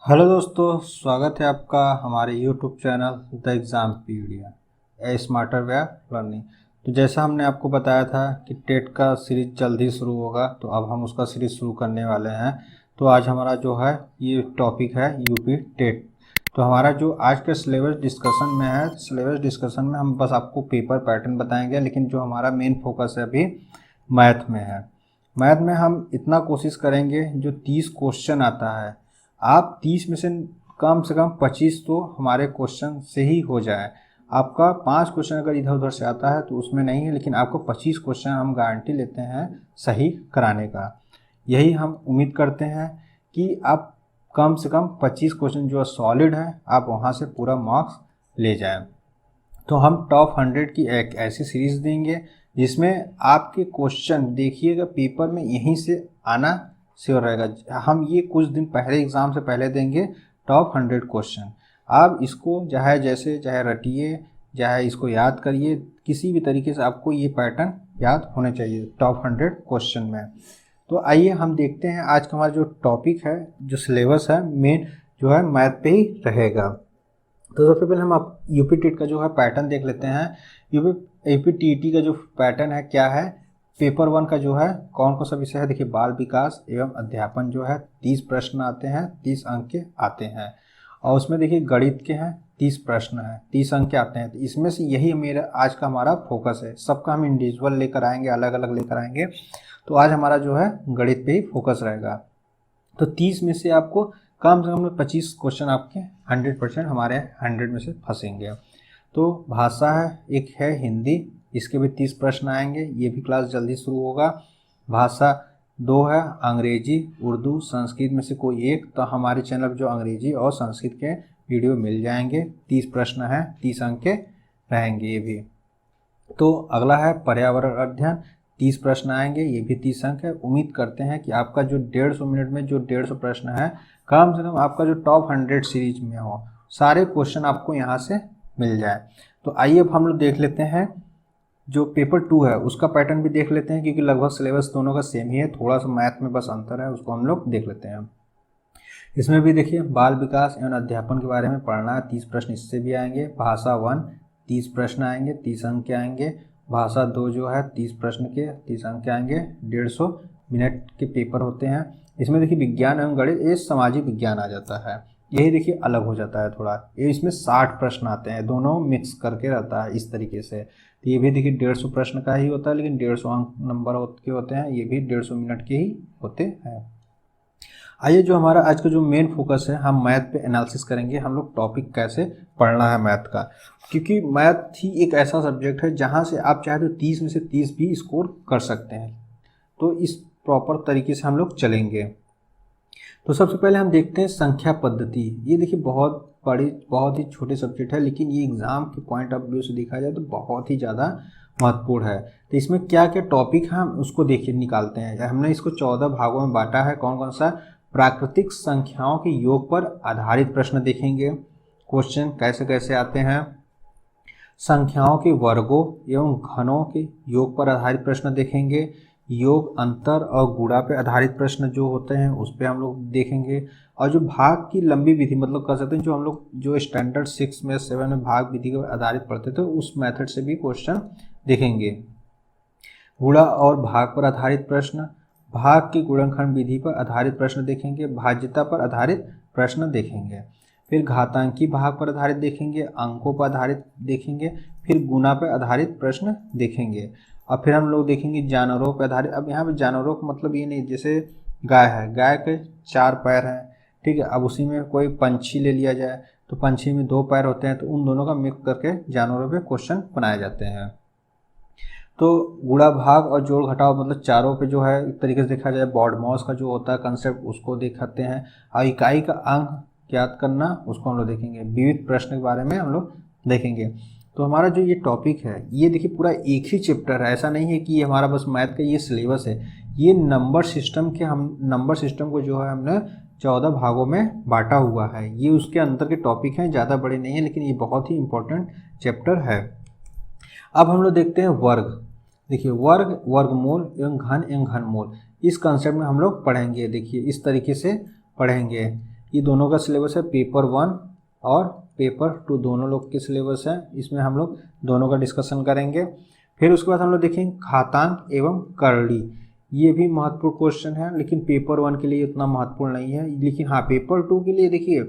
Hello दोस्तों, स्वागत है आपका हमारे YouTube channel the Exampedia a smarter way of learning. तो जैसा हमने आपको बताया था कि टेट का सीरीज जल्द ही शुरू होगा, तो अब हम उसका सीरीज शुरू करने वाले हैं। तो आज हमारा जो है ये टॉपिक है यूपी टेट। तो हमारा जो आज का सिलेबस डिस्कशन में है, सिलेबस डिस्कशन में हम बस आपको पेपर पैटर्न बताएंगे, लेकिन जो हमारा मेन फोकस है अभी मैथ में है। मैथ में हम इतना कोशिश करेंगे, जो 30 क्वेश्चन आता है आप 30 में से कम 25 तो हमारे क्वेश्चन से ही हो जाए। आपका 5 क्वेश्चन अगर इधर उधर से आता है तो उसमें नहीं है, लेकिन आपको 25 क्वेश्चन हम गारंटी लेते हैं सही कराने का। यही हम उम्मीद करते हैं कि आप कम से कम 25 क्वेश्चन जो सॉलिड है आप वहाँ से पूरा मार्क्स ले जाएं। तो हम टॉप 100 की एक ऐसी सीरीज देंगे जिसमें आपके क्वेश्चन देखिएगा पेपर में यहीं से आना श्योर रहेगा। हम ये कुछ दिन पहले एग्ज़ाम से पहले देंगे टॉप 100 क्वेश्चन। आप इसको चाहे जैसे चाहे रटिए, चाहे इसको याद करिए, किसी भी तरीके से आपको ये पैटर्न याद होने चाहिए टॉप 100 क्वेश्चन में। तो आइए हम देखते हैं आज का हमारा जो टॉपिक है, जो सिलेबस है मेन जो है मैथ पे ही रहेगा। तो सबसे पहले हम आप यूपी टेट का जो है पैटर्न देख लेते हैं। यूपी टीईटी का जो पैटर्न है क्या है। पेपर 1 का जो है कौन कौन सा विषय है, देखिए बाल विकास एवं अध्यापन जो है 30 प्रश्न आते हैं, 30 अंक के आते हैं। और उसमें देखिए गणित के हैं 30 प्रश्न हैं, 30 अंक के आते हैं। तो इसमें से यही मेरा आज का हमारा फोकस है। सबका हम इंडिविजुअल लेकर आएंगे, अलग अलग लेकर आएंगे। तो आज हमारा जो है गणित पे ही फोकस रहेगा। तो 30 में से आपको कम से कम 25 क्वेश्चन आपके 100% हमारे 100 में से फंसेंगे। तो भाषा है, एक है हिंदी, इसके भी 30 प्रश्न आएंगे, ये भी क्लास जल्दी शुरू होगा। भाषा 2 है अंग्रेजी, उर्दू, संस्कृत में से कोई एक। तो हमारे चैनल पर जो अंग्रेजी और संस्कृत के वीडियो मिल जाएंगे। 30 प्रश्न हैं, 30 अंक के रहेंगे ये भी। तो अगला है पर्यावरण अध्ययन, 30 प्रश्न आएंगे, ये भी 30 अंक है। उम्मीद करते हैं कि आपका जो 150 मिनट में जो 150 प्रश्न है, कम से कम आपका जो टॉप 100 सीरीज में हो, सारे क्वेश्चन आपको यहाँ से मिल जाए। तो आइए अब हम लोग देख लेते हैं जो पेपर 2 है उसका पैटर्न भी देख लेते हैं, क्योंकि लगभग सिलेबस दोनों का सेम ही है, थोड़ा सा मैथ में बस अंतर है, उसको हम लोग देख लेते हैं। इसमें भी देखिए बाल विकास एवं अध्यापन के बारे में पढ़ना है, 30 प्रश्न इससे भी आएंगे। भाषा 1 30 प्रश्न आएंगे, 30 अंक के आएंगे। भाषा 2 जो है 30 प्रश्न के 30 अंक के आएंगे, 150 मिनट के पेपर होते हैं। इसमें देखिए विज्ञान एवं गणित, ये सामाजिक विज्ञान आ जाता है, यही देखिए अलग हो जाता है थोड़ा। ये इसमें 60 प्रश्न आते हैं, दोनों मिक्स करके रहता है इस तरीके से। तो ये भी देखिए 150 प्रश्न का ही होता है, लेकिन 150 अंक नंबर के होते हैं, ये भी 150 मिनट के ही होते हैं। आइए जो हमारा आज का जो मेन फोकस है, हम मैथ पे एनालिसिस करेंगे, हम लोग टॉपिक कैसे पढ़ना है मैथ का। क्योंकि मैथ ही एक ऐसा सब्जेक्ट है जहाँ से आप चाहे तो 30 में से 30 भी स्कोर कर सकते हैं। तो इस प्रॉपर तरीके से हम लोग चलेंगे। तो सबसे पहले हम देखते हैं संख्या पद्धति। ये देखिए बहुत बड़ी, बहुत ही छोटे सब्जेक्ट है, लेकिन ये एग्जाम के पॉइंट ऑफ व्यू से देखा जाए तो बहुत ही ज़्यादा महत्वपूर्ण है। तो इसमें क्या क्या टॉपिक है हम उसको देखिए निकालते हैं। हमने इसको 14 भागों में बांटा है। कौन कौन सा? प्राकृतिक संख्याओं के योग पर आधारित प्रश्न देखेंगे, क्वेश्चन कैसे कैसे आते हैं। संख्याओं के वर्गों एवं घनों के योग पर आधारित प्रश्न देखेंगे। योग, अंतर और गुणा पे आधारित प्रश्न जो होते हैं उस पर हम लोग देखेंगे। और जो भाग की लंबी विधि, मतलब कह सकते हैं जो हम लोग जो स्टैंडर्ड 6 में 7 में भाग विधि के आधारित पढ़ते थे, उस मेथड से भी क्वेश्चन देखेंगे। गुणा और भाग पर आधारित प्रश्न, भाग की गुणनखंड विधि पर आधारित प्रश्न देखेंगे, भाज्यता पर आधारित प्रश्न देखेंगे। फिर घातांकी भाग पर आधारित देखेंगे, अंकों पर आधारित देखेंगे, फिर गुणा पर आधारित प्रश्न देखेंगे। और फिर हम लोग देखेंगे जानवरों पर आधारित। अब यहाँ पे जानवरों का मतलब ये नहीं, जैसे गाय है, गाय के 4 पैर हैं, ठीक है। अब उसी में कोई पंछी ले लिया जाए तो पंछी में 2 पैर होते हैं, तो उन दोनों का मिक्स करके जानवरों पे क्वेश्चन बनाए जाते हैं। तो गुणा भाग और जोड़ घटाव मतलब चारों पे जो है एक तरीके से देखा जाए बॉडमॉस का जो होता है कंसेप्ट, उसको दिखाते हैं। और इकाई का अंक ज्ञात करना, उसको हम लोग देखेंगे। विविध प्रश्न के बारे में हम लोग देखेंगे। तो हमारा जो ये टॉपिक है, ये देखिए पूरा एक ही चैप्टर है, ऐसा नहीं है कि ये हमारा बस मैथ का ये सिलेबस है। ये नंबर सिस्टम के, हम नंबर सिस्टम को जो है हमने 14 भागों में बांटा हुआ है। ये उसके अंदर के टॉपिक हैं, ज़्यादा बड़े नहीं हैं, लेकिन ये बहुत ही इंपॉर्टेंट चैप्टर है। अब हम लोग देखते हैं वर्ग। देखिए वर्ग, वर्गमूल एवं घन घनमूल, इस कंसेप्ट में हम लोग पढ़ेंगे। देखिए इस तरीके से पढ़ेंगे। ये दोनों का सिलेबस है, पेपर 1 और पेपर 2 दोनों लोग के सिलेबस है। इसमें हम लोग दोनों का डिस्कशन करेंगे। फिर उसके बाद हम लोग देखेंगे घातांक एवं करड़ी, ये भी महत्वपूर्ण क्वेश्चन है, लेकिन पेपर 1 के लिए उतना महत्वपूर्ण नहीं है। लेकिन हाँ, पेपर 2 के लिए देखिए,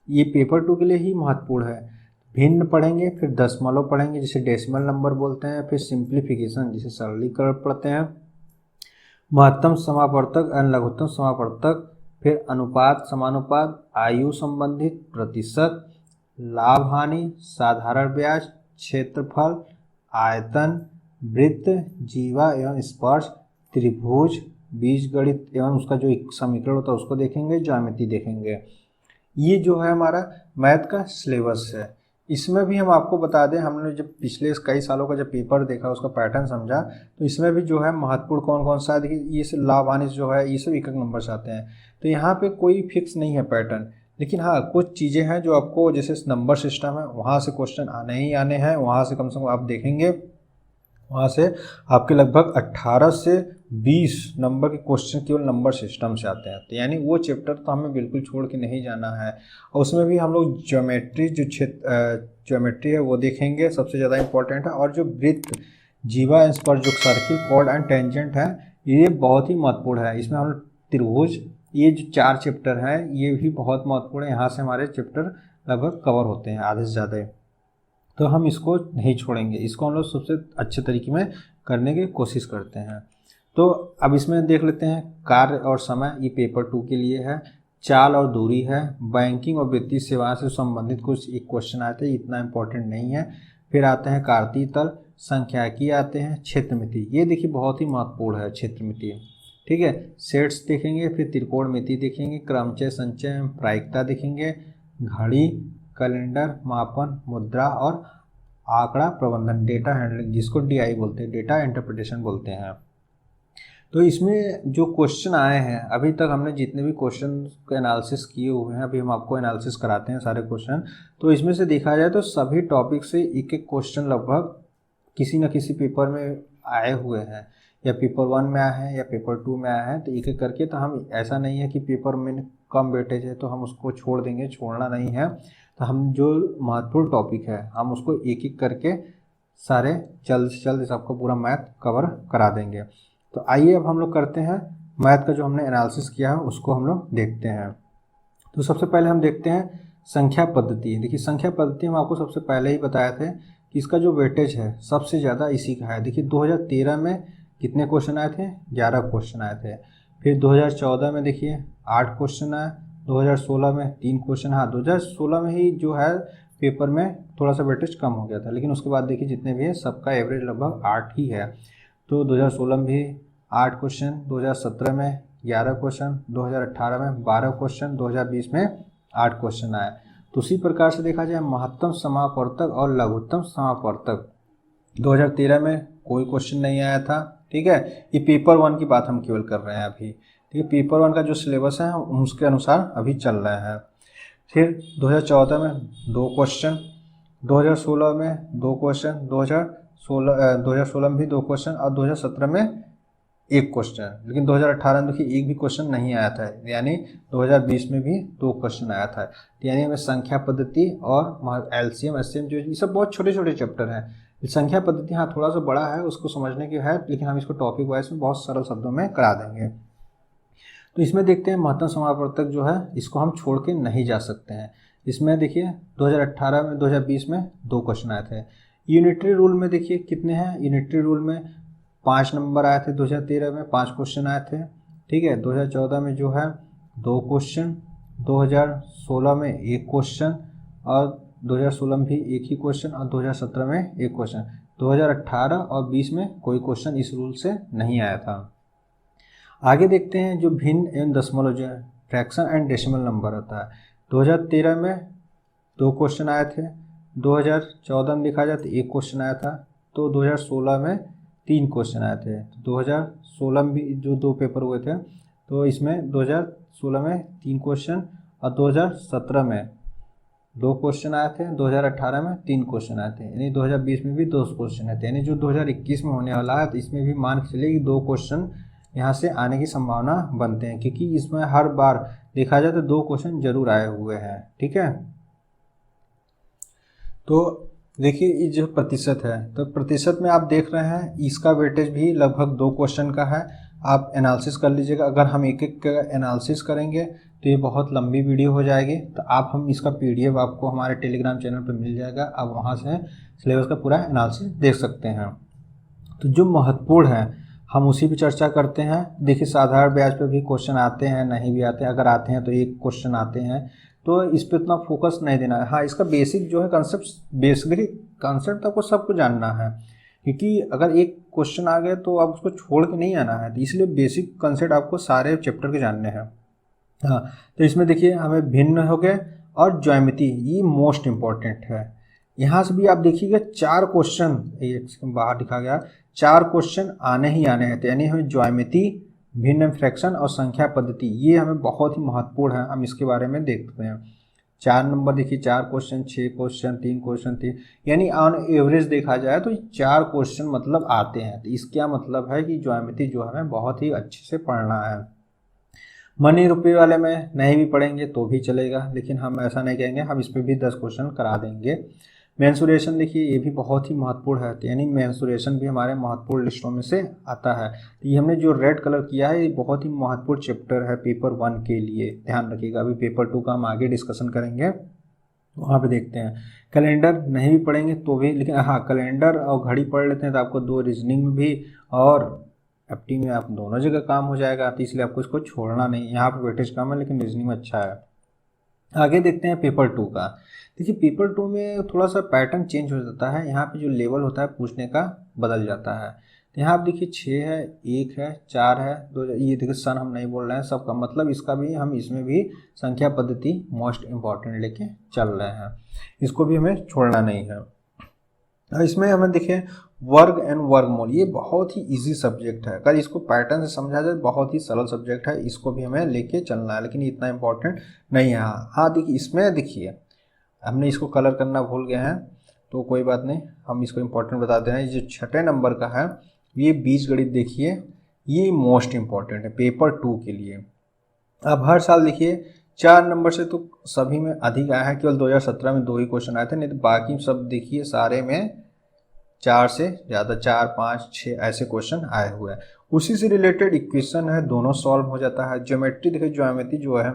ये पेपर 2 के लिए ही महत्वपूर्ण है। भिन्न पढ़ेंगे, फिर दशमलव पढ़ेंगे जिसे डेसिमल नंबर बोलते हैं, फिर सिंप्लीफिकेशन जिसे सरलीकरण पढ़ते हैं, महत्तम समापवर्तक एवं लघुत्तम समापवर्तक, फिर अनुपात समानुपात, आयु संबंधित, प्रतिशत, लाभ हानि, साधारण ब्याज, क्षेत्रफल, आयतन, वृत्त, जीवा एवं स्पर्श, त्रिभुज, बीजगणित एवं उसका जो एक समीकरण होता है उसको देखेंगे, ज्यामिति देखेंगे। ये जो है हमारा मैथ का सिलेबस है। इसमें भी हम आपको बता दें, हमने जब पिछले कई सालों का जब पेपर देखा, उसका पैटर्न समझा, तो इसमें भी जो है महत्वपूर्ण कौन कौन सा है, देखिए ये सब लाभ हानि जो है ये सब एक एक नंबर से आते हैं। तो यहाँ पे कोई फिक्स नहीं है पैटर्न, लेकिन हाँ कुछ चीज़ें हैं जो आपको, जैसे नंबर सिस्टम है वहाँ से क्वेश्चन आने ही आने हैं, वहाँ से कम से कम आप देखेंगे, वहाँ से आपके लगभग 18 से 20 नंबर के क्वेश्चन केवल नंबर सिस्टम से आते हैं। तो यानी वो चैप्टर तो हमें बिल्कुल छोड़ के नहीं जाना है। और उसमें भी हम लोग ज्योमेट्री, जो ज्योमेट्री है वो देखेंगे, सबसे ज़्यादा इंपॉर्टेंट है। और जो वृत्त, जीवा, स्पर्श, जो सर्किल, कॉर्ड एंड टेंजेंट है, ये बहुत ही महत्वपूर्ण है। इसमें हम लोग त्रिभुज, ये जो 4 चैप्टर हैं ये भी बहुत महत्वपूर्ण है। यहाँ से हमारे चैप्टर लगभग कवर होते हैं आधे से ज़्यादा, तो हम इसको नहीं छोड़ेंगे। इसको हम लोग सबसे अच्छे तरीके में करने की कोशिश करते हैं। तो अब इसमें देख लेते हैं कार्य और समय, ये पेपर 2 के लिए है। चाल और दूरी है, बैंकिंग और वित्तीय सेवा से संबंधित कुछ एक क्वेश्चन आते हैं, इतना इंपॉर्टेंट नहीं है। फिर आते हैं कार्तीय तल, संख्याकी आते हैं, क्षेत्रमिति, ये देखिए बहुत ही महत्वपूर्ण है क्षेत्रमिति, ठीक है। सेट्स देखेंगे, फिर त्रिकोणमिति देखेंगे, क्रमचय, संचय, प्रायिकता देखेंगे, घड़ी, कैलेंडर, मापन, मुद्रा और आंकड़ा प्रबंधन, डेटा हैंडलिंग जिसको डीआई बोलते हैं, डेटा इंटरप्रिटेशन बोलते हैं। तो इसमें जो क्वेश्चन आए हैं, अभी तक हमने जितने भी क्वेश्चन का एनालिसिस किए हुए हैं, अभी हम आपको एनालिसिस कराते हैं सारे क्वेश्चन। तो इसमें से देखा जाए तो सभी टॉपिक से एक एक क्वेश्चन लगभग किसी न किसी पेपर में आए हुए हैं, या पेपर 1 में आया है या पेपर 2 में आया है। तो एक एक करके, तो हम ऐसा नहीं है कि पेपर में कम वेटेज है तो हम उसको छोड़ देंगे, छोड़ना नहीं है। तो हम जो महत्वपूर्ण टॉपिक है हम उसको एक एक करके सारे जल्द से जल्द सबको पूरा मैथ कवर करा देंगे। तो आइए अब हम लोग करते हैं मैथ का जो हमने एनालिसिस किया है उसको हम लोग देखते हैं। तो सबसे पहले हम देखते हैं संख्या पद्धति। देखिए संख्या पद्धति हम आपको सबसे पहले ही बताए थे कि इसका जो वेटेज है सबसे ज़्यादा इसी का है। देखिए 2013 में कितने क्वेश्चन आए थे, 11 क्वेश्चन आए थे। फिर 2014 में देखिए 8 क्वेश्चन आए, 2016 में 3 क्वेश्चन, हाँ 2016 में ही जो है पेपर में थोड़ा सा वेटेज कम हो गया था, लेकिन उसके बाद देखिए जितने भी है सबका एवरेज लगभग 8 ही है। तो 2016 में भी 8 क्वेश्चन, 2017 में 11 क्वेश्चन, 2018 में 12 क्वेश्चन, 2020 में 8 क्वेश्चन आए। तो उसी प्रकार से देखा जाए महत्तम समापवर्तक और लघुत्तम समापवर्तक 2013 में कोई क्वेश्चन नहीं आया था, ठीक है। ये पेपर 1 की बात हम केवल कर रहे हैं अभी, ठीक है। पेपर 1 का जो सिलेबस है उसके अनुसार अभी चल रहे हैं। फिर 2014 में 2 क्वेश्चन, 2016 में 2 क्वेश्चन, 2016 में भी 2 क्वेश्चन और 2017 में 1 क्वेश्चन। लेकिन 2018 में देखिए एक भी क्वेश्चन नहीं आया था, यानी 2020 में भी 2 क्वेश्चन आया था। यानी हमें संख्या पद्धति और एलसीएम एससीएम जो ये सब बहुत छोटे छोटे चैप्टर हैं। संख्या पद्धति हाँ थोड़ा सा बड़ा है, उसको समझने की है, लेकिन हम इसको टॉपिक वाइज में बहुत सरल शब्दों में करा देंगे। तो इसमें देखते हैं महत्तम समापवर्तक जो है इसको हम छोड़ के नहीं जा सकते हैं। इसमें देखिए 2018 में 2020 में 2 क्वेश्चन आए थे। यूनिटरी रूल में देखिए कितने हैं, यूनिटरी रूल में 5 नंबर आए थे, 2013 में 5 क्वेश्चन आए थे, ठीक है। 2014 में जो है 2 क्वेश्चन, 2016 में 1 क्वेश्चन और 2016 में भी 1 ही क्वेश्चन और 2017 में 1 क्वेश्चन। 2018 और 20 में कोई क्वेश्चन इस रूल से नहीं आया था। आगे देखते हैं जो भिन्न एवं दशमलव जो फ्रैक्शन एंड डेसिमल नंबर होता है। 2013 में 2 क्वेश्चन आए थे, 2014 में देखा जाए तो 1 क्वेश्चन आया था, तो 2016 में 3 क्वेश्चन आए थे। 2016 में भी जो 2 पेपर हुए थे, तो इसमें 2016 में 3 क्वेश्चन और 2017 में 2 क्वेश्चन आए थे, 2018 में 3 क्वेश्चन आए थे, यानी 2020 में भी 2 क्वेश्चन आए थे। यानी जो 2021 में होने वाला है तो इसमें भी मान के चलिए कि 2 क्वेश्चन यहाँ से आने की संभावना बनते हैं, क्योंकि इसमें हर बार देखा जाए तो 2 क्वेश्चन जरूर आए हुए हैं। ठीक है, तो देखिए ये जो प्रतिशत है, तो प्रतिशत में आप देख रहे हैं इसका वेटेज भी लगभग 2 क्वेश्चन का है। आप एनालिसिस कर लीजिएगा। अगर हम एक एक का एनालिसिस करेंगे तो ये बहुत लंबी वीडियो हो जाएगी, तो हम इसका PDF आपको हमारे टेलीग्राम चैनल पर मिल जाएगा। आप वहाँ से सिलेबस का पूरा एनालिसिस देख सकते हैं। तो जो महत्वपूर्ण है हम उसी पर चर्चा करते हैं। देखिए साधारण ब्याज पे भी क्वेश्चन आते हैं, नहीं भी आते हैं। अगर आते हैं तो एक क्वेश्चन आते हैं, तो इस पर इतना फोकस नहीं देना है। हाँ, इसका बेसिक जो है कंसेप्ट, बेसिकली कंसेप्ट आपको सबको जानना है, क्योंकि अगर एक क्वेश्चन आ गया तो आप उसको छोड़ के नहीं आना है। तो इसलिए बेसिक कंसेप्ट आपको सारे चैप्टर के जानने हैं। हाँ, तो इसमें देखिए हमें भिन्न हो गए और ज्यामिति, ये मोस्ट इम्पॉर्टेंट है। यहाँ से भी आप देखिएगा 4 क्वेश्चन, एक बाहर दिखा गया, 4 क्वेश्चन आने ही आने हैं। तो यानी हमें ज्यामिति, भिन्न फ्रैक्शन और संख्या पद्धति, ये हमें बहुत ही महत्वपूर्ण है। हम इसके बारे में देखते हैं। 4 नंबर देखिए, 4 क्वेश्चन, 6 क्वेश्चन, 3 क्वेश्चन, 3, यानी ऑन एवरेज देखा जाए तो 4 क्वेश्चन मतलब आते हैं। तो इसका मतलब है कि ज्यामिति जो हमें बहुत ही अच्छे से पढ़ना है। मनी रुपये वाले में नहीं भी पढ़ेंगे तो भी चलेगा, लेकिन हम ऐसा नहीं कहेंगे, हम इस पर भी 10 क्वेश्चन करा देंगे। मेंसुरेशन देखिए ये भी बहुत ही महत्वपूर्ण है। तो यानी मेंसुरेशन भी हमारे महत्वपूर्ण लिस्टों में से आता है। तो ये हमने जो रेड कलर किया है ये बहुत ही महत्वपूर्ण चैप्टर है पेपर 1 के लिए, ध्यान रखिएगा। अभी पेपर 2 का हम आगे डिस्कशन करेंगे, वहाँ पे देखते हैं। कैलेंडर नहीं भी पढ़ेंगे तो भी, लेकिन हाँ कैलेंडर और घड़ी पढ़ लेते हैं तो आपको 2 रीजनिंग में भी और FT में आप दोनों जगह काम हो जाएगा। तो इसलिए आपको इसको छोड़ना नहीं। यहाँ पर वेटेज कम है लेकिन रीजनिंग में अच्छा है। आगे देखते हैं पेपर 2 का। देखिए पेपर 2 में थोड़ा सा पैटर्न चेंज हो जाता है। यहाँ पे जो लेवल होता है पूछने का बदल जाता है। तो यहाँ आप देखिए 6 है, 1 है, 4 है, 2, ये देखिए सन हम नहीं बोल रहे हैं सबका, मतलब इसका भी हम इसमें भी संख्या पद्धति मोस्ट इम्पॉर्टेंट लेके चल रहे हैं। इसको भी हमें छोड़ना नहीं है। इसमें हमें देखिए वर्ग एंड वर्गमूल, ये बहुत ही इजी सब्जेक्ट है। अगर इसको पैटर्न से समझा जाए बहुत ही सरल सब्जेक्ट है, इसको भी हमें लेके चलना है, लेकिन इतना इम्पोर्टेंट नहीं है। हाँ देखिए इसमें देखिए हमने इसको कलर करना भूल गए हैं, तो कोई बात नहीं, हम इसको इम्पोर्टेंट बता दे रहे हैं। ये जो 6ठे नंबर का है ये बीजगणित देखिए, ये मोस्ट इम्पॉर्टेंट है पेपर 2 के लिए। अब हर साल देखिए 4 नंबर से तो सभी में अधिक आया है, केवल 2017 में 2 ही क्वेश्चन आए थे, नहीं तो बाकी सब देखिए सारे में 4 से ज़्यादा, 4, 5, 6 ऐसे क्वेश्चन आए हुए हैं। उसी से रिलेटेड इक्वेशन है, दोनों सॉल्व हो जाता है। ज्योमेट्री देखिए, ज्योमेट्री जो है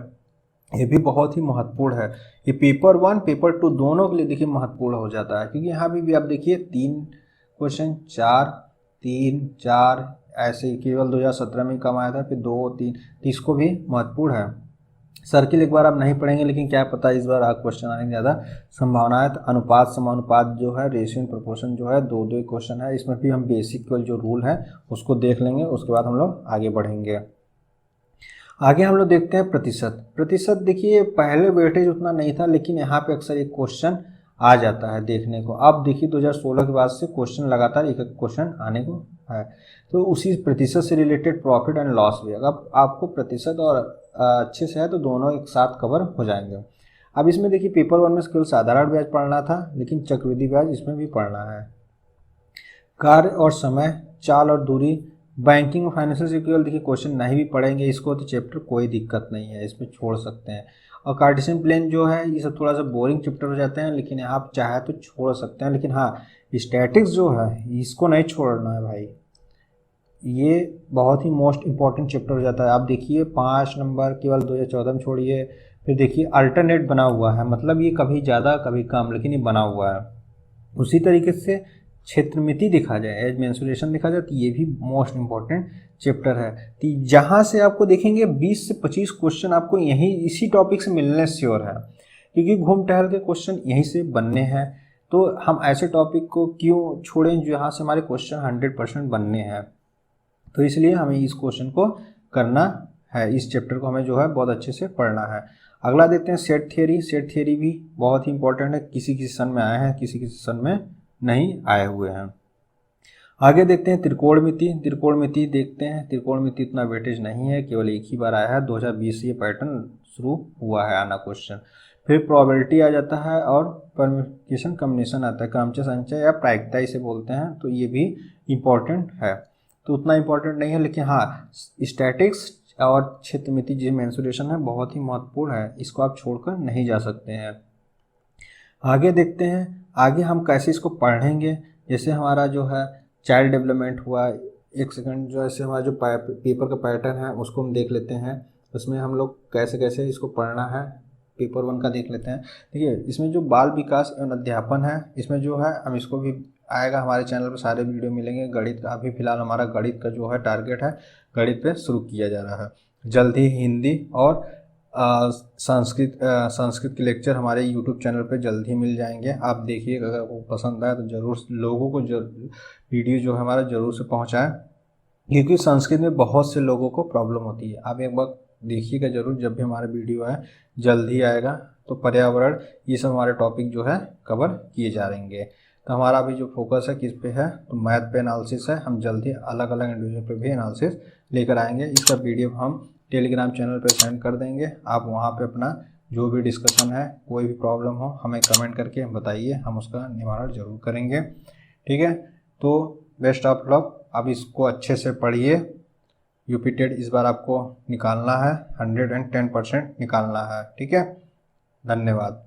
ये भी बहुत ही महत्वपूर्ण है। ये पेपर 1 पेपर 2 दोनों के लिए देखिए महत्वपूर्ण हो जाता है, क्योंकि यहाँ भी आप देखिए 3 क्वेश्चन, 4, 3, 4 ऐसे केवल 2017 में कम आया था, फिर 2, 3, तो इसको भी महत्वपूर्ण है। सर्किल एक बार आप नहीं पढ़ेंगे, लेकिन क्या पता इस बार आप क्वेश्चन आने की ज़्यादा संभावना है। तो अनुपात समानुपात जो है, रेशियो एंड प्रोपोर्शन जो है, 2 क्वेश्चन है। इसमें भी हम बेसिक जो रूल है उसको देख लेंगे, उसके बाद हम लोग आगे बढ़ेंगे। आगे हम लोग देखते हैं प्रतिशत। प्रतिशत देखिए पहले वेटेज उतना नहीं था, लेकिन यहाँ पे अक्सर एक क्वेश्चन आ जाता है देखने को। अब देखिए 2016 के बाद से क्वेश्चन लगातार एक क्वेश्चन आने को है। तो उसी प्रतिशत से रिलेटेड प्रॉफिट एंड लॉस भी, अगर आपको प्रतिशत और अच्छे से है तो दोनों एक साथ कवर हो जाएंगे। अब इसमें देखिए पेपर 1 में केवल साधारण ब्याज पढ़ना था, लेकिन चक्रवृद्धि ब्याज इसमें भी पढ़ना है। कार्य और समय, चाल और दूरी, बैंकिंग और फाइनेंशियल से केवल देखिए क्वेश्चन नहीं भी पढ़ेंगे इसको तो चैप्टर कोई दिक्कत नहीं है, इसमें छोड़ सकते हैं। और कार्टेशियन प्लेन जो है ये सब थोड़ा सा बोरिंग चैप्टर हो जाते हैं, लेकिन आप चाहे तो छोड़ सकते हैं। लेकिन हाँ स्टैटिक्स जो है इसको नहीं छोड़ना है भाई, ये बहुत ही मोस्ट इम्पॉर्टेंट चैप्टर हो जाता है। आप देखिए 5 नंबर केवल 2014 में छोड़िए, फिर देखिए अल्टरनेट बना हुआ है, मतलब ये कभी ज़्यादा कभी कम, लेकिन ये बना हुआ है। उसी तरीके से क्षेत्रमिति देखा जाए, एज मेंसुरेशन देखा जाए, तो ये भी मोस्ट इम्पॉर्टेंट चैप्टर है। तो जहाँ से आपको देखेंगे 20 से 25 क्वेश्चन आपको यहीं इसी टॉपिक से मिलने श्योर है, क्योंकि घूम टहल के क्वेश्चन यहीं से बनने हैं। तो हम ऐसे टॉपिक को क्यों छोड़ें जहाँ से हमारे क्वेश्चन 100% बनने हैं। तो इसलिए हमें इस क्वेश्चन को करना है, इस चैप्टर को हमें जो है बहुत अच्छे से पढ़ना है। अगला देखते हैं सेट थियरी। सेट थियरी भी बहुत ही इंपॉर्टेंट है, किसी किसी सन में आए हैं, किसी किसी सन में नहीं आए हुए हैं। आगे देखते हैं त्रिकोणमिति। त्रिकोणमिति देखते हैं, त्रिकोणमिति इतना वेटेज नहीं है, केवल एक ही बार आया है, 2020 से ये पैटर्न शुरू हुआ है आना क्वेश्चन। फिर प्रोबेबिलिटी आ जाता है और परम्यूटेशन कॉम्बिनेशन आता है, क्रमचय संचय या प्रायिकता इसे बोलते हैं, तो ये भी इम्पोर्टेंट है। तो उतना इम्पोर्टेंट नहीं है, लेकिन हाँ स्टैटिक्स और क्षेत्रमिति जो मेंसुरेशन है बहुत ही महत्वपूर्ण है, इसको आप छोड़कर नहीं जा सकते हैं। आगे देखते हैं आगे हम कैसे इसको पढ़ेंगे। जैसे हमारा जो है चाइल्ड डेवलपमेंट हुआ, एक सेकंड, जो ऐसे हमारा जो पेपर का पैटर्न है उसको हम देख लेते हैं। उसमें हम लोग कैसे कैसे इसको पढ़ना है पेपर 1 का देख लेते हैं। देखिए इसमें जो बाल विकास एवं अध्यापन है, इसमें जो है हम इसको भी आएगा, हमारे चैनल पर सारे वीडियो मिलेंगे। गणित का अभी फिलहाल हमारा गणित का जो है टारगेट है, गणित पे शुरू किया जा रहा है। जल्द ही हिंदी और संस्कृत के लेक्चर हमारे यूट्यूब चैनल पे जल्द ही मिल जाएंगे। आप देखिए, अगर आपको पसंद आए तो ज़रूर लोगों को वीडियो जो है हमारा ज़रूर से पहुंचाएं, क्योंकि संस्कृत में बहुत से लोगों को प्रॉब्लम होती है। आप एक बार देखिएगा ज़रूर, जब भी हमारा वीडियो है जल्द ही आएगा। तो पर्यावरण, ये सब हमारे टॉपिक जो है कवर किए जा रहेंगे। तो हमारा अभी जो फोकस है किस पे है, तो मैथ पे एनालिसिस है। हम जल्द ही अलग अलग इंडिविजुअल पे भी एनालिसिस लेकर आएंगे। इसका वीडियो हम टेलीग्राम चैनल पे सेंड कर देंगे। आप वहाँ पे अपना जो भी डिस्कशन है, कोई भी प्रॉब्लम हो, हमें कमेंट करके बताइए, हम उसका निवारण जरूर करेंगे। ठीक है, तो बेस्ट ऑफ लक। अब इसको अच्छे से पढ़िए। यूपी टेट इस बार आपको निकालना है, 110% निकालना है। ठीक है, धन्यवाद।